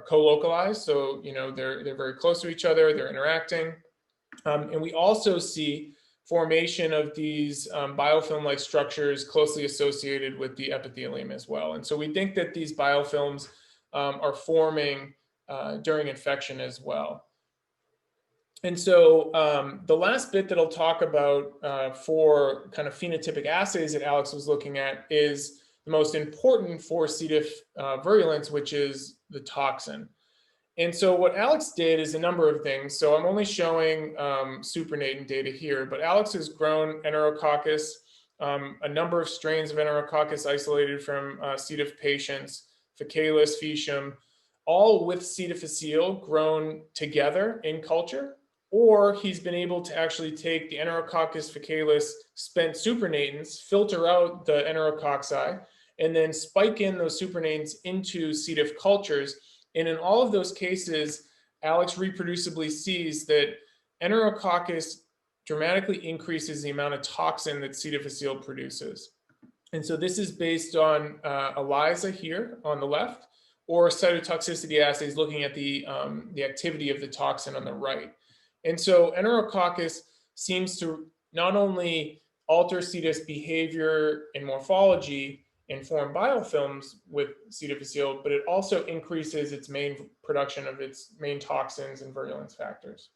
co-localized. So, they're very close to each other, they're interacting. And we also see formation of these biofilm-like structures closely associated with the epithelium as well. And so we think that these biofilms are forming during infection as well. And so the last bit that I'll talk about for kind of phenotypic assays that Alex was looking at is the most important for C. diff virulence, which is the toxin. And so what Alex did is a number of things. So I'm only showing supernatant data here, but Alex has grown Enterococcus, a number of strains of Enterococcus isolated from C. diff patients, faecalis, faecium, all with C. difficile grown together in culture. Or he's been able to actually take the Enterococcus faecalis spent supernatants, filter out the Enterococci, and then spike in those supernatants into C. diff cultures. And in all of those cases, Alex reproducibly sees that Enterococcus dramatically increases the amount of toxin that C. difficile produces. And so this is based on ELISA here on the left, or cytotoxicity assays looking at the activity of the toxin on the right. And so Enterococcus seems to not only alter C. diff behavior and morphology and form biofilms with C. difficile, but it also increases its main production of its main toxins and virulence factors.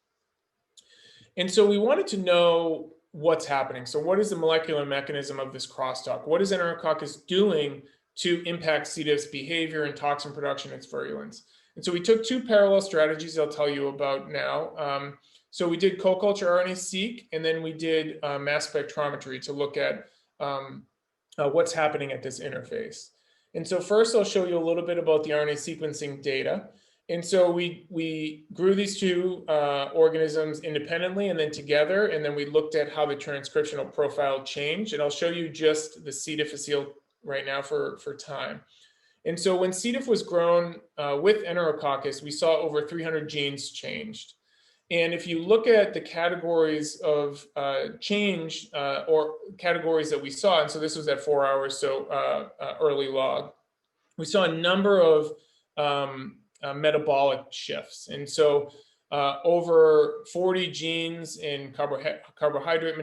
And so we wanted to know what's happening. So what is the molecular mechanism of this crosstalk? What is Enterococcus doing to impact C. diff's behavior and toxin production and its virulence? And so we took two parallel strategies I'll tell you about now. So we did co-culture RNAseq, and then we did mass spectrometry to look at what's happening at this interface. And so first I'll show you a little bit about the RNA sequencing data. And so we grew these two organisms independently and then together, and then we looked at how the transcriptional profile changed. And I'll show you just the C. difficile right now for time. And so when C. diff was grown with Enterococcus, we saw over 300 genes changed. And if you look at the categories of change or categories that we saw, and so this was at 4 hours, so early log, we saw a number of metabolic shifts. And so over 40 genes in carbohydrate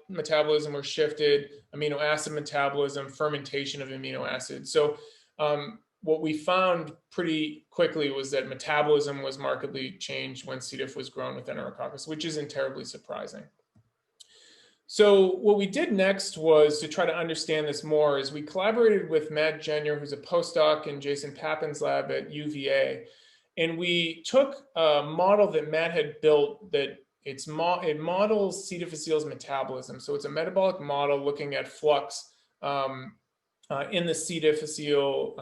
metabolism were shifted, amino acid metabolism, fermentation of amino acids. So what we found pretty quickly was that metabolism was markedly changed when C. diff was grown with Enterococcus, which isn't terribly surprising. So what we did next was to try to understand this more is we collaborated with Matt Jenner, who's a postdoc in Jason Papin's lab at UVA. And we took a model that Matt had built that it models C. difficile's metabolism. So it's a metabolic model looking at flux in the C. difficile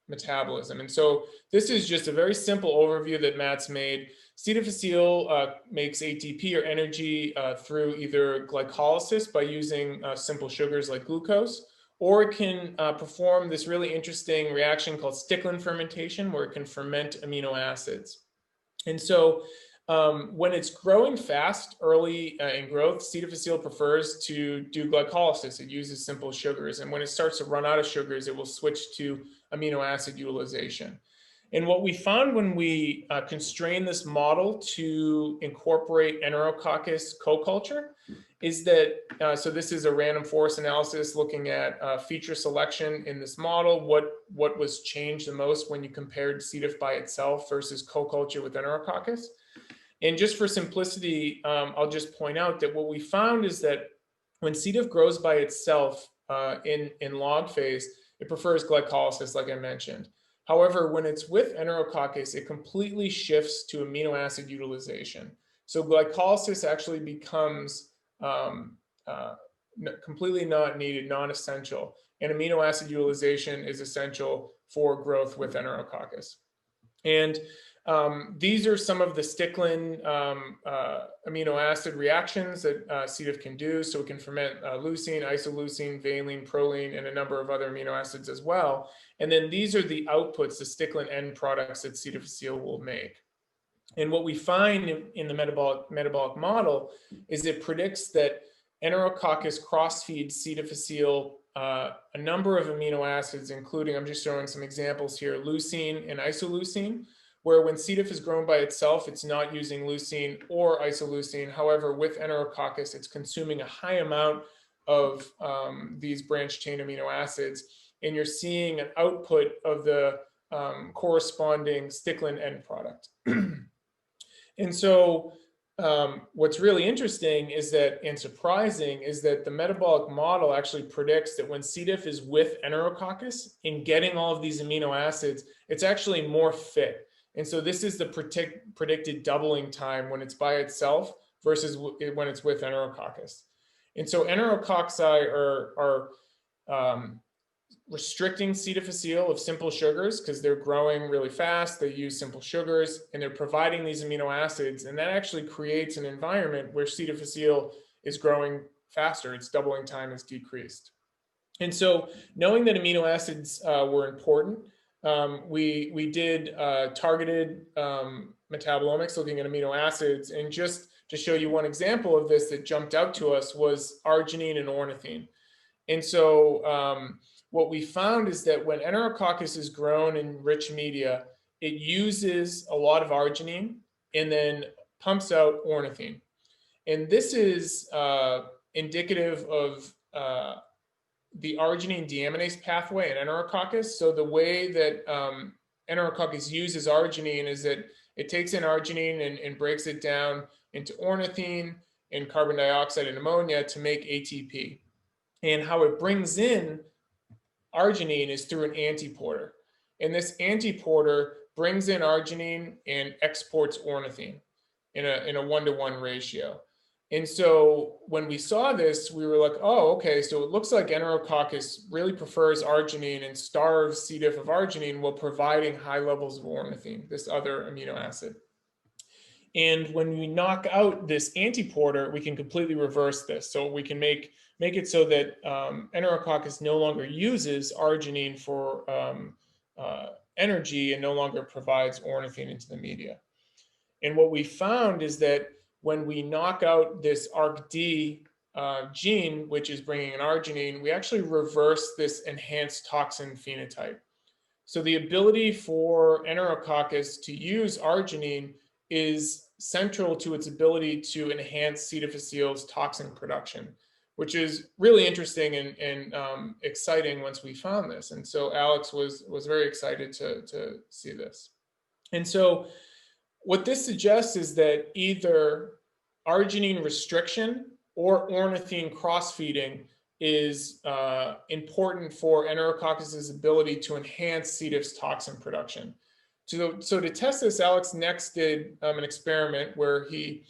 metabolism. And so this is just a very simple overview that Matt's made. C. difficile makes ATP or energy through either glycolysis by using simple sugars like glucose, or it can perform this really interesting reaction called Stickland fermentation, where it can ferment amino acids. And so when it's growing fast, early in growth, C. difficile prefers to do glycolysis. It uses simple sugars. And when it starts to run out of sugars, it will switch to amino acid utilization. And what we found when we constrained this model to incorporate Enterococcus co-culture is that, so this is a random forest analysis looking at feature selection in this model, what was changed the most when you compared C. diff by itself versus co-culture with Enterococcus. And just for simplicity, I'll just point out that what we found is that when C. diff grows by itself in log phase, it prefers glycolysis, like I mentioned. However, when it's with Enterococcus, it completely shifts to amino acid utilization. So glycolysis actually becomes completely not needed, non-essential. And amino acid utilization is essential for growth with Enterococcus. And these are some of the Stickland amino acid reactions that C. diff can do. So it can ferment leucine, isoleucine, valine, proline, and a number of other amino acids as well. And then these are the outputs, the Stickland end products that C. difficile will make. And what we find in the metabolic model is it predicts that Enterococcus cross-feeds C. difficile a number of amino acids, including, I'm just showing some examples here, leucine and isoleucine, where when C. diff is grown by itself, it's not using leucine or isoleucine. However, with Enterococcus, it's consuming a high amount of these branched chain amino acids, and you're seeing an output of the corresponding Stickland end product. And so what's really interesting is that, and surprising, is that the metabolic model actually predicts that when C. diff is with Enterococcus, in getting all of these amino acids, it's actually more fit. And so this is the predicted doubling time when it's by itself versus when it's with Enterococcus. And so Enterococci are restricting C. difficile of simple sugars because they're growing really fast. They use simple sugars and they're providing these amino acids. And that actually creates an environment where C. difficile is growing faster. Its doubling time is decreased. And so knowing that amino acids were important, we did targeted metabolomics looking at amino acids. And just to show you one example of this that jumped out to us was arginine and ornithine. And so what we found is that when Enterococcus is grown in rich media, it uses a lot of arginine and then pumps out ornithine. And this is indicative of the arginine deaminase pathway in Enterococcus. So the way that Enterococcus uses arginine is that it takes in arginine and breaks it down into ornithine and carbon dioxide and ammonia to make ATP. And how it brings in arginine is through an antiporter. And this antiporter brings in arginine and exports ornithine in a 1-to-1 ratio. And so when we saw this, we were like, oh, okay, so it looks like Enterococcus really prefers arginine and starves C. diff of arginine while providing high levels of ornithine, this other amino acid. And when we knock out this antiporter, we can completely reverse this. So we can make it so that Enterococcus no longer uses arginine for energy and no longer provides ornithine into the media. And what we found is that when we knock out this ARCD gene, which is bringing in arginine, we actually reverse this enhanced toxin phenotype. So the ability for Enterococcus to use arginine is central to its ability to enhance C. difficile's toxin production, which is really interesting and exciting once we found this. And so Alex was very excited to see this. And so what this suggests is that either arginine restriction or ornithine cross-feeding is important for Enterococcus's ability to enhance C. diff's toxin production. So to test this, Alex next did an experiment where he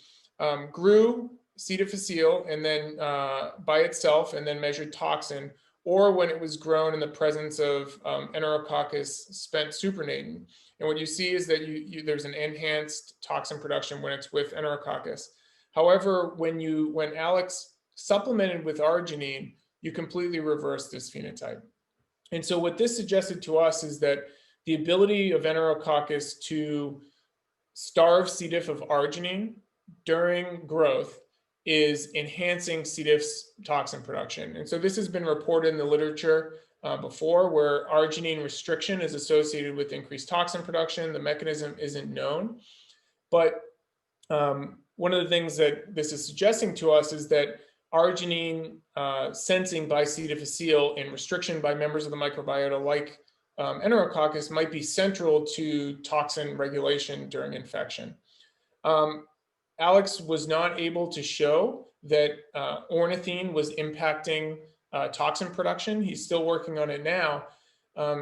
grew C. difficile and then by itself, and then measured toxin, or when it was grown in the presence of Enterococcus spent supernatant. And what you see is that there's an enhanced toxin production when it's with Enterococcus. However, when Alex supplemented with arginine, you completely reverse this phenotype. And so what this suggested to us is that the ability of Enterococcus to starve C. diff of arginine during growth is enhancing C. diff's toxin production. And so this has been reported in the literature before, where arginine restriction is associated with increased toxin production. The mechanism isn't known, but one of the things that this is suggesting to us is that arginine sensing by C. difficile and restriction by members of the microbiota like Enterococcus might be central to toxin regulation during infection. Alex was not able to show that ornithine was impacting toxin production. He's still working on it now.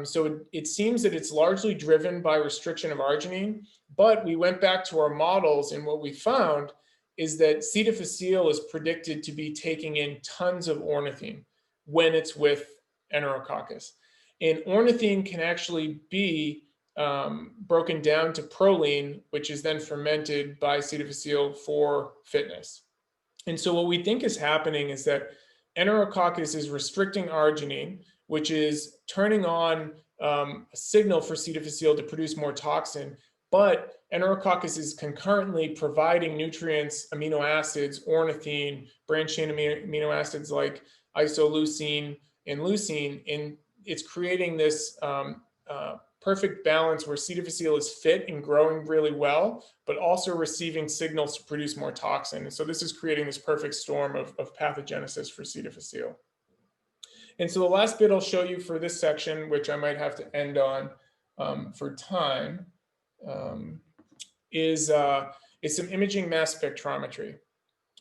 So it seems that it's largely driven by restriction of arginine, but we went back to our models, and what we found is that C. difficile is predicted to be taking in tons of ornithine when it's with Enterococcus. And ornithine can actually be broken down to proline, which is then fermented by C. difficile for fitness. And so what we think is happening is that Enterococcus is restricting arginine, which is turning on a signal for C. difficile to produce more toxin, but Enterococcus is concurrently providing nutrients, amino acids, ornithine, branched chain amino acids like isoleucine and leucine, and it's creating this perfect balance where C. difficile is fit and growing really well, but also receiving signals to produce more toxin. And so this is creating this perfect storm of pathogenesis for C. difficile. And so the last bit I'll show you for this section, which I might have to end on for time, is some imaging mass spectrometry.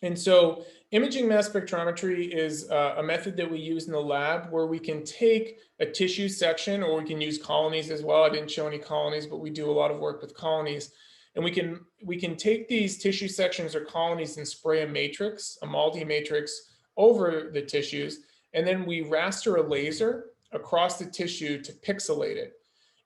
And so imaging mass spectrometry is a method that we use in the lab where we can take a tissue section, or we can use colonies as well. I didn't show any colonies, but we do a lot of work with colonies. And we can take these tissue sections or colonies and spray a matrix, a multi-matrix, over the tissues. And then we raster a laser across the tissue to pixelate it.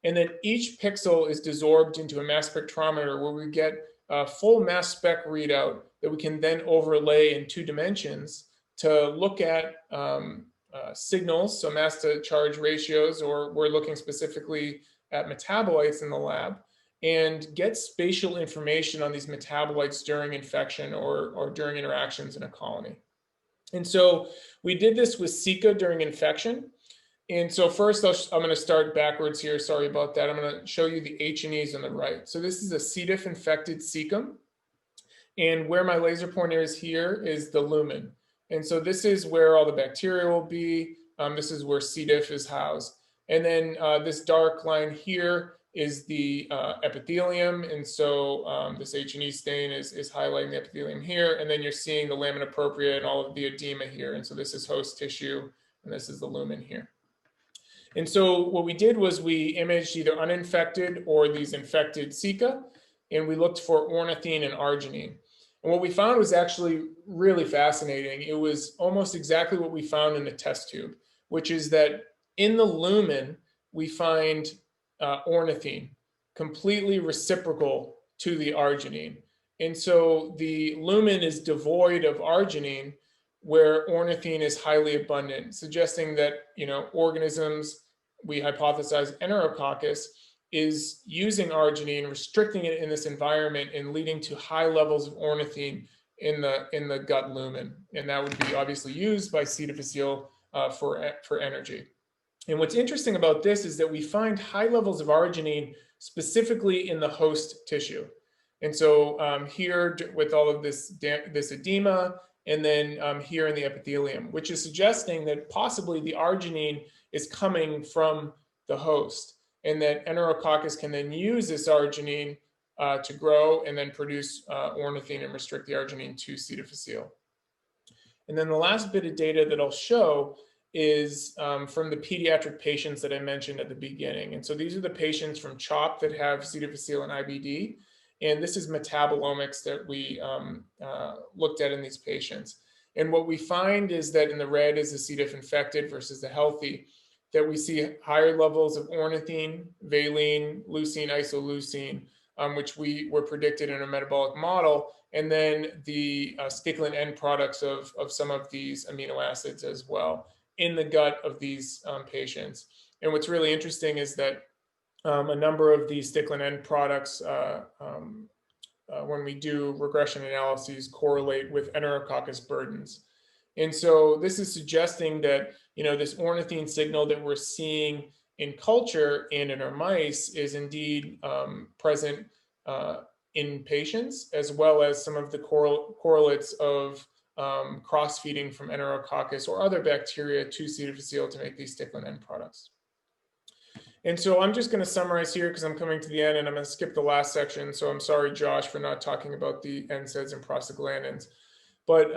And then each pixel is desorbed into a mass spectrometer where we get a full mass spec readout that we can then overlay in 2 dimensions to look at signals, so mass to charge ratios, or we're looking specifically at metabolites in the lab, and get spatial information on these metabolites during infection or during interactions in a colony. And so we did this with Zika during infection. And so first I'm going to start backwards here. Sorry about that. I'm going to show you the H&Es on the right. So this is a C. diff infected cecum. And where my laser pointer is here is the lumen. And so this is where all the bacteria will be. This is where C. diff is housed. And then this dark line here is the epithelium. And so this H&E stain is highlighting the epithelium here. And then you're seeing the lamina propria and all of the edema here. And so this is host tissue, and this is the lumen here. And so what we did was we imaged either uninfected or these infected Zika, and we looked for ornithine and arginine. And what we found was actually really fascinating. It was almost exactly what we found in the test tube, which is that in the lumen, we find ornithine, completely reciprocal to the arginine. And so the lumen is devoid of arginine, where ornithine is highly abundant, suggesting that, organisms, we hypothesize Enterococcus, is using arginine, restricting it in this environment, and leading to high levels of ornithine in the gut lumen. And that would be obviously used by C. difficile for energy. And what's interesting about this is that we find high levels of arginine specifically in the host tissue. And so here, with all of this edema and then here in the epithelium, which is suggesting that possibly the arginine is coming from the host, and that Enterococcus can then use this arginine to grow and then produce ornithine and restrict the arginine to C. difficile. And then the last bit of data that I'll show is from the pediatric patients that I mentioned at the beginning. And so these are the patients from CHOP that have C. difficile and IBD. And this is metabolomics that we looked at in these patients. And what we find is that in the red is the C. diff infected versus the healthy, that we see higher levels of ornithine, valine, leucine, isoleucine, which were predicted in a metabolic model, and then the stickling end products of some of these amino acids as well in the gut of these patients. And what's really interesting is that a number of these stickling end products, when we do regression analyses, correlate with Enterococcus burdens. And so this is suggesting that, this ornithine signal that we're seeing in culture and in our mice is indeed present in patients, as well as some of the correlates of cross-feeding from Enterococcus or other bacteria to C. difficile to make these stickling end products. And so I'm just going to summarize here because I'm coming to the end, and I'm going to skip the last section. So I'm sorry, Josh, for not talking about the NSAIDs and prostaglandins. But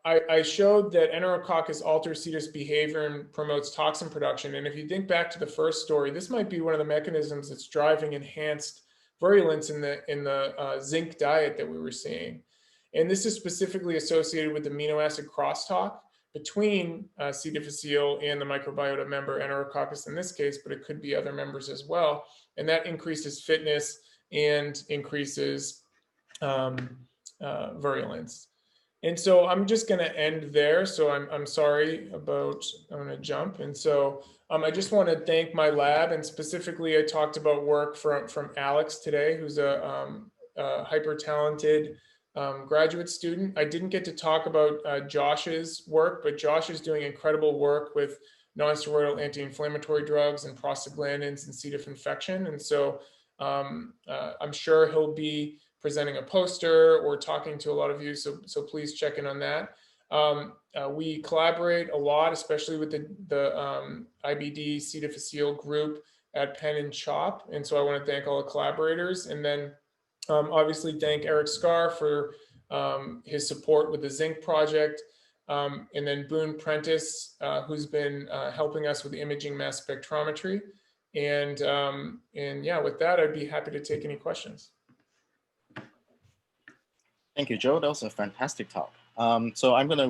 I showed that Enterococcus alters C. diff behavior and promotes toxin production. And if you think back to the first story, this might be one of the mechanisms that's driving enhanced virulence in the zinc diet that we were seeing. And this is specifically associated with amino acid crosstalk between C. difficile and the microbiota member, Enterococcus in this case, but it could be other members as well. And that increases fitness and increases virulence. And so I'm just going to end there. So I'm sorry about, I'm going to jump. And so I just want to thank my lab, and specifically I talked about work from Alex today, who's a hyper talented graduate student. I didn't get to talk about Josh's work, but Josh is doing incredible work with non-steroidal anti-inflammatory drugs and prostaglandins and C. diff infection. And so I'm sure he'll be presenting a poster or talking to a lot of you. So please check in on that. We collaborate a lot, especially with the IBD C. difficile group at Penn and CHOP. And so I want to thank all the collaborators. And then obviously thank Eric Scarr for his support with the Zinc project. And then Boone Prentice, who's been helping us with imaging mass spectrometry. And yeah, with that, I'd be happy to take any questions. Thank you, Joe. That was a fantastic talk. So I'm going to